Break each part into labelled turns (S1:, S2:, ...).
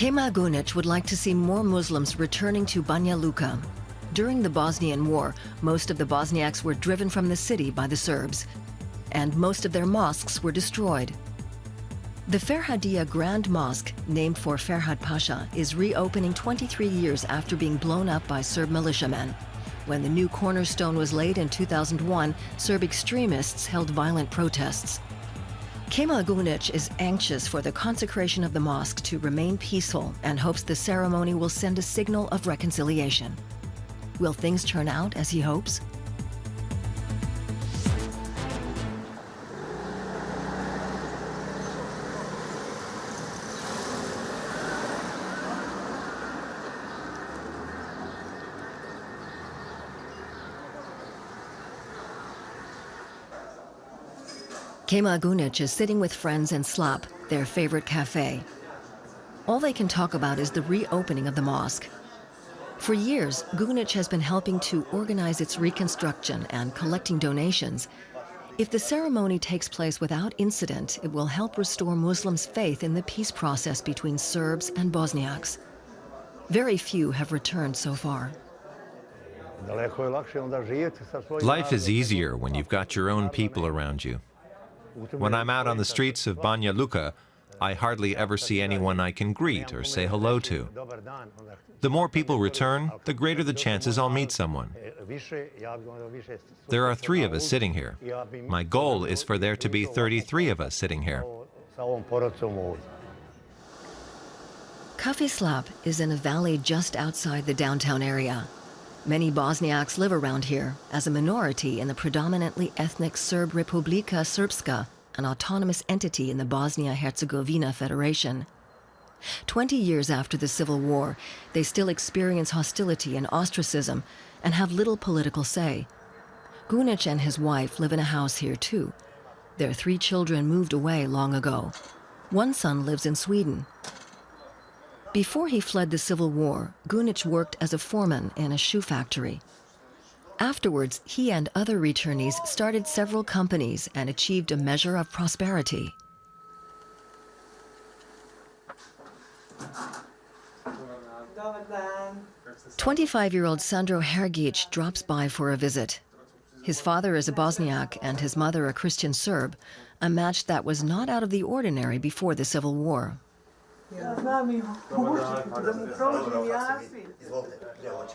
S1: Kemal Gunic would like to see more Muslims returning to Banja Luka. During the Bosnian War, most of the Bosniaks were driven from the city by the Serbs, and most of their mosques were destroyed. The Ferhadija Grand Mosque, named for Ferhad Pasha, is reopening 23 years after being blown up by Serb militiamen. When the new cornerstone was laid in 2001, Serb extremists held violent protests. Kemal Gunic is anxious for the consecration of the mosque to remain peaceful and hopes the ceremony will send a signal of reconciliation. Will things turn out as he hopes? Kemal Gunic is sitting with friends in Slap, their favorite cafe. All they can talk about is the reopening of the mosque. For years, Gunic has been helping to organize its reconstruction and collecting donations. If the ceremony takes place without incident, it will help restore Muslims' faith in the peace process between Serbs and Bosniaks. Very few have returned so far.
S2: Life is easier when you've got your own people around you. When I'm out on the streets of Banja Luka, I hardly ever see anyone I can greet or say hello to. The more people return, the greater the chances I'll meet someone. There are 3 of us sitting here. My goal is for there to be 33 of us sitting here.
S1: Kafi Slap is in a valley just outside the downtown area. Many Bosniaks live around here as a minority in the predominantly ethnic Serb Republika Srpska, an autonomous entity in the Bosnia-Herzegovina Federation. 20 years after the Civil War, they still experience hostility and ostracism and have little political say. Gunic and his wife live in a house here too. Their 3 children moved away long ago. One son lives in Sweden. Before he fled the Civil War, Gunic worked as a foreman in a shoe factory. Afterwards, he and other returnees started several companies and achieved a measure of prosperity. "25-year-old Sandro Hergic drops by for a visit. His father is a Bosniak and his mother a Christian Serb, a match that was not out of the ordinary before the Civil War.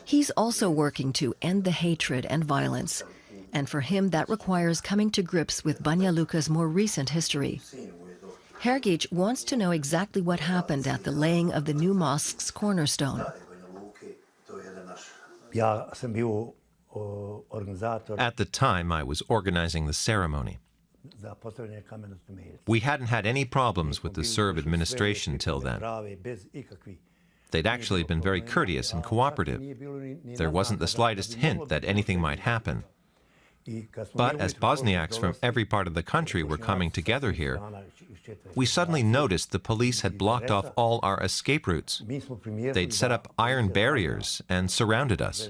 S1: He's also working to end the hatred and violence, and for him that requires coming to grips with Banja Luka's more recent history. Hergic wants to know exactly what happened at the laying of the new mosque's cornerstone.
S2: At the time, I was organizing the ceremony. We hadn't had any problems with the Serb administration till then. They'd actually been very courteous and cooperative. There wasn't the slightest hint that anything might happen. But as Bosniaks from every part of the country were coming together here, we suddenly noticed the police had blocked off all our escape routes. They'd set up iron barriers and surrounded us.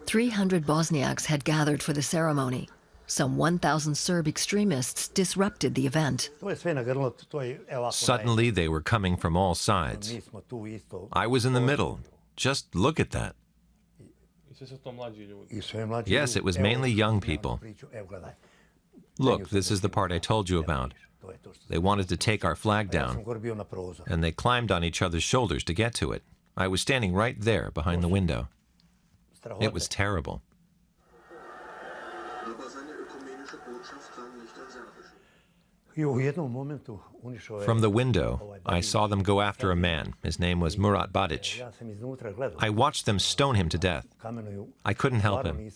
S1: 300 Bosniaks had gathered for the ceremony. Some 1,000 Serb extremists disrupted the event.
S2: Suddenly, they were coming from all sides. I was in the middle. Just look at that. Yes, it was mainly young people. Look, this is the part I told you about. They wanted to take our flag down, and they climbed on each other's shoulders to get to it. I was standing right there behind the window. It was terrible. From the window, I saw them go after a man. His name was Murat Badic. I watched them stone him to death. I couldn't help him.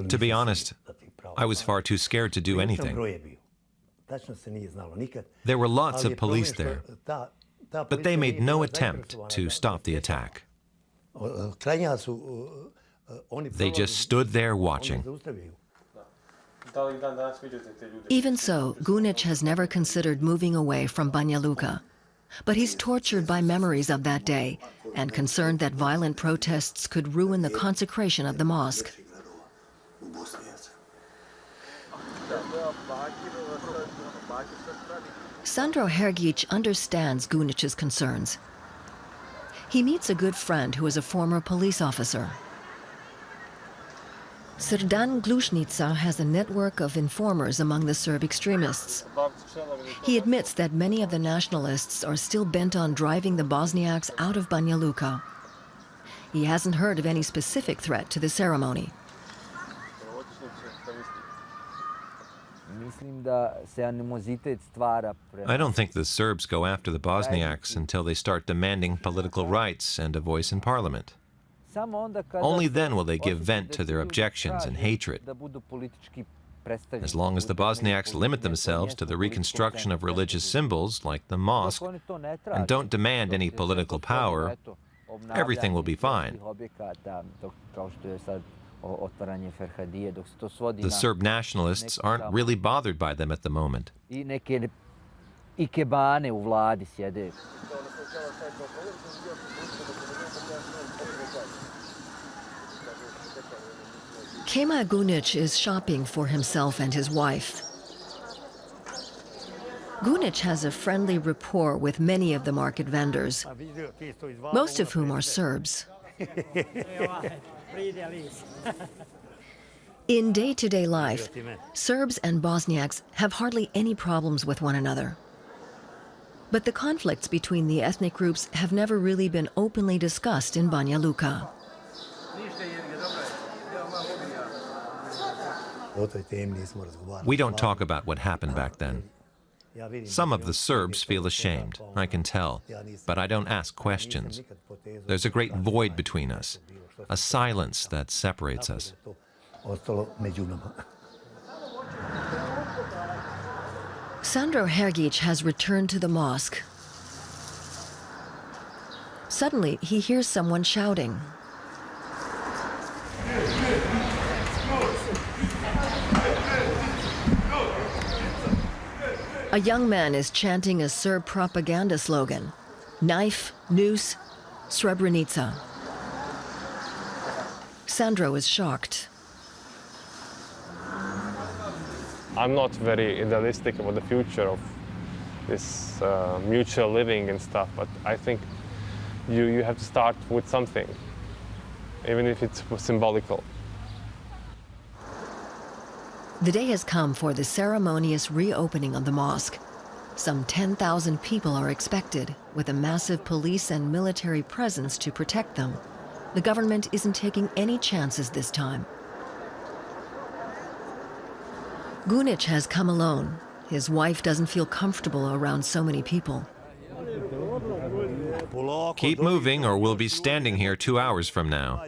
S2: To be honest, I was far too scared to do anything. There were lots of police there, but they made no attempt to stop the attack. They just stood there watching.
S1: Even so, Gunic has never considered moving away from Banja Luka. But he's tortured by memories of that day and concerned that violent protests could ruin the consecration of the mosque. Sandro Hergic understands Gunic's concerns. He meets a good friend who is a former police officer. Srdan Glušnica has a network of informers among the Serb extremists. He admits that many of the nationalists are still bent on driving the Bosniaks out of Banja Luka. He hasn't heard of any specific threat to the ceremony.
S2: I don't think the Serbs go after the Bosniaks until they start demanding political rights and a voice in parliament. Only then will they give vent to their objections and hatred. As long as the Bosniaks limit themselves to the reconstruction of religious symbols like the mosque and don't demand any political power, everything will be fine. The Serb nationalists aren't really bothered by them at the moment.
S1: Kemal Gunic is shopping for himself and his wife. Gunic has a friendly rapport with many of the market vendors, most of whom are Serbs. In day-to-day life, Serbs and Bosniaks have hardly any problems with one another. But the conflicts between the ethnic groups have never really been openly discussed in Banja Luka.
S2: We don't talk about what happened back then. Some of the Serbs feel ashamed, I can tell, but I don't ask questions. There's a great void between us, a silence that separates us.
S1: Sandro Hergic has returned to the mosque. Suddenly, he hears someone shouting. A young man is chanting a Serb propaganda slogan, knife, noose, Srebrenica. Sandro is shocked.
S3: I'm not very idealistic about the future of this mutual living and stuff, but I think you have to start with something, even if it's symbolical.
S1: The day has come for the ceremonious reopening of the mosque. Some 10,000 people are expected, with a massive police and military presence to protect them. The government isn't taking any chances this time. Gunic has come alone. His wife doesn't feel comfortable around so many people.
S2: Keep moving or we'll be standing here 2 hours from now.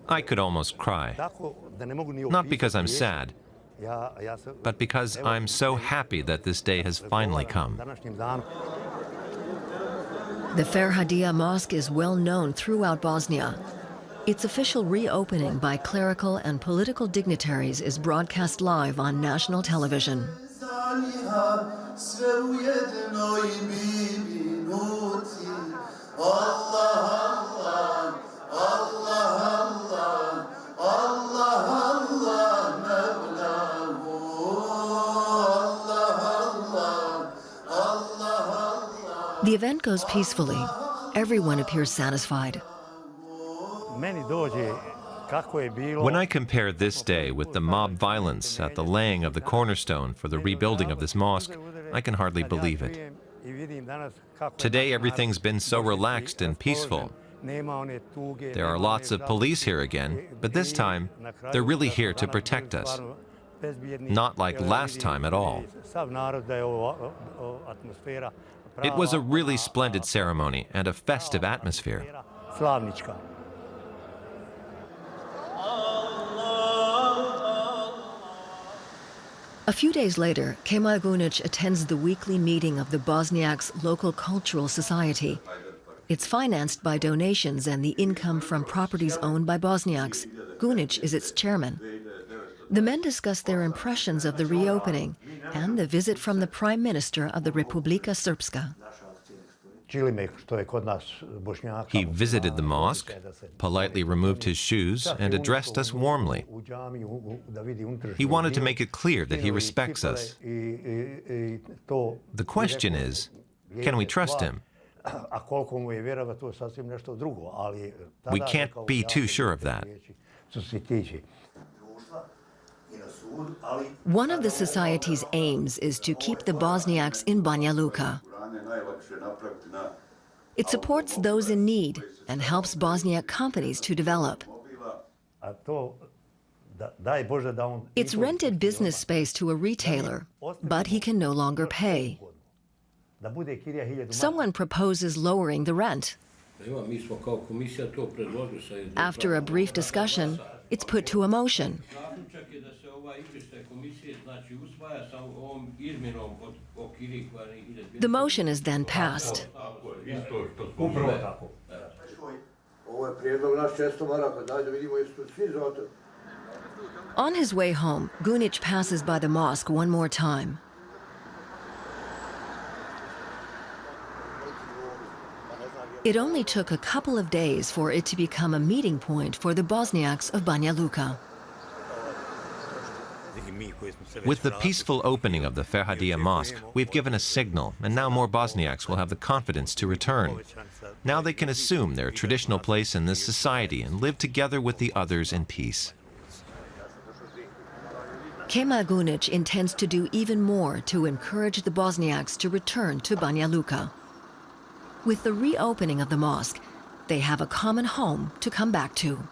S2: I could almost cry. Not because I'm sad, but because I'm so happy that this day has finally come.
S1: The Ferhadija Mosque is well known throughout Bosnia. Its official reopening by clerical and political dignitaries is broadcast live on national television. The event goes peacefully. Everyone appears satisfied.
S2: When I compare this day with the mob violence at the laying of the cornerstone for the rebuilding of this mosque, I can hardly believe it. Today everything's been so relaxed and peaceful. There are lots of police here again, but this time they're really here to protect us. Not like last time at all. It was a really splendid ceremony and a festive atmosphere.
S1: A few days later, Kemal Gunic attends the weekly meeting of the Bosniaks' local cultural society. It's financed by donations and the income from properties owned by Bosniaks. Gunic is its chairman. The men discuss their impressions of the reopening and the visit from the Prime Minister of the Republika Srpska.
S2: He visited the mosque, politely removed his shoes, and addressed us warmly. He wanted to make it clear that he respects us. The question is, can we trust him? We can't be too sure of that.
S1: One of the society's aims is to keep the Bosniaks in Banja Luka. It supports those in need and helps Bosniak companies to develop. It's rented business space to a retailer, but he can no longer pay. Someone proposes lowering the rent. After a brief discussion, it's put to a motion. The motion is then passed. On his way home, Gunic passes by the mosque one more time. It only took a couple of days for it to become a meeting point for the Bosniaks of Banja Luka.
S2: With the peaceful opening of the Ferhadija mosque, we've given a signal, and now more Bosniaks will have the confidence to return. Now they can assume their traditional place in this society and live together with the others in peace.
S1: Kemal Gunic intends to do even more to encourage the Bosniaks to return to Banja Luka. With the reopening of the mosque, they have a common home to come back to.